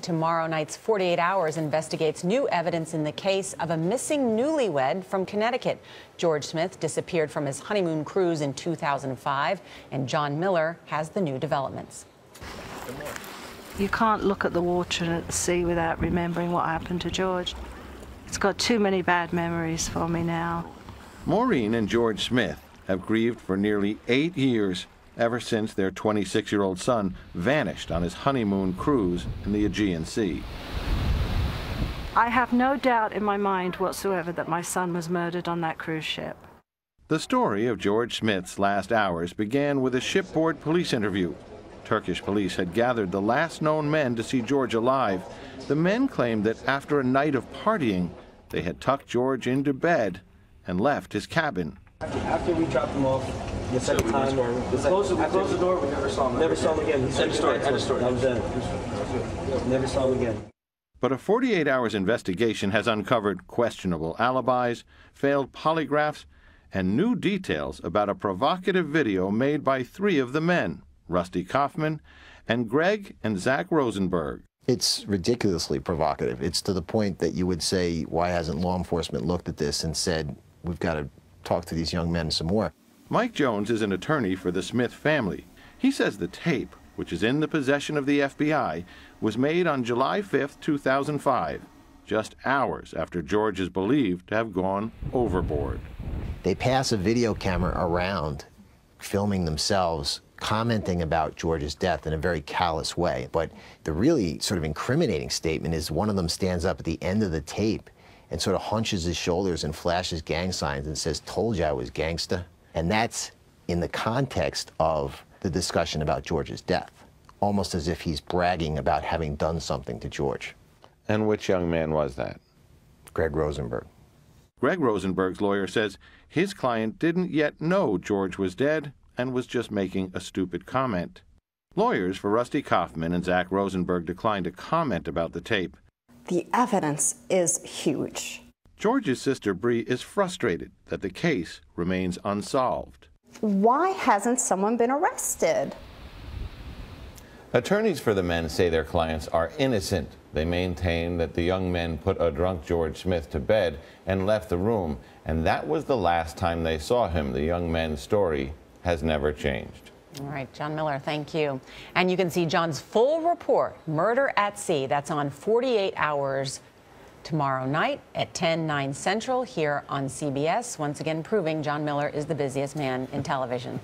Tomorrow night's 48 Hours investigates new evidence in the case of a missing newlywed from Connecticut. George Smith disappeared from his honeymoon cruise in 2005, and John Miller has the new developments. You can't look at the water and at the sea without remembering what happened to George. It's got too many bad memories for me now. Maureen and George Smith have grieved for nearly 8 years, ever since their 26-year-old son vanished on his honeymoon cruise in the Aegean Sea. I have no doubt in my mind whatsoever that my son was murdered on that cruise ship. The story of George Smith's last hours began with a shipboard police interview. Turkish police had gathered the last known men to see George alive. The men claimed that after a night of partying, they had tucked George into bed and left his cabin. After we dropped him off, the second time, we closed the door, we never saw him again. He said the story. That was it. Never saw him again. But a 48 hours investigation has uncovered questionable alibis, failed polygraphs, and new details about a provocative video made by 3 of the men, Rusty Kaufman and Greg and Zach Rosenberg. It's ridiculously provocative. It's to the point that you would say, why hasn't law enforcement looked at this and said, we've got to talk to these young men some more. Mike Jones is an attorney for the Smith family. He says the tape, which is in the possession of the FBI, was made on July 5th, 2005, just hours after George is believed to have gone overboard. They pass a video camera around, filming themselves, commenting about George's death in a very callous way. But the really sort of incriminating statement is one of them stands up at the end of the tape and sort of hunches his shoulders and flashes gang signs and says, "Told you I was gangsta." And that's in the context of the discussion about George's death, almost as if he's bragging about having done something to George. And which young man was that? Greg Rosenberg. Greg Rosenberg's lawyer says his client didn't yet know George was dead and was just making a stupid comment. Lawyers for Rusty Kaufman and Zach Rosenberg declined to comment about the tape. The evidence is huge. George's sister Bree is frustrated that the case remains unsolved. Why hasn't someone been arrested? Attorneys for the men say their clients are innocent. They maintain that the young men put a drunk George Smith to bed and left the room, and that was the last time they saw him. The young men's story has never changed. All right, John Miller, thank you. And you can see John's full report, Murder at Sea. That's on 48 Hours tomorrow night at 10/9 Central here on CBS. Once again, proving John Miller is the busiest man in television.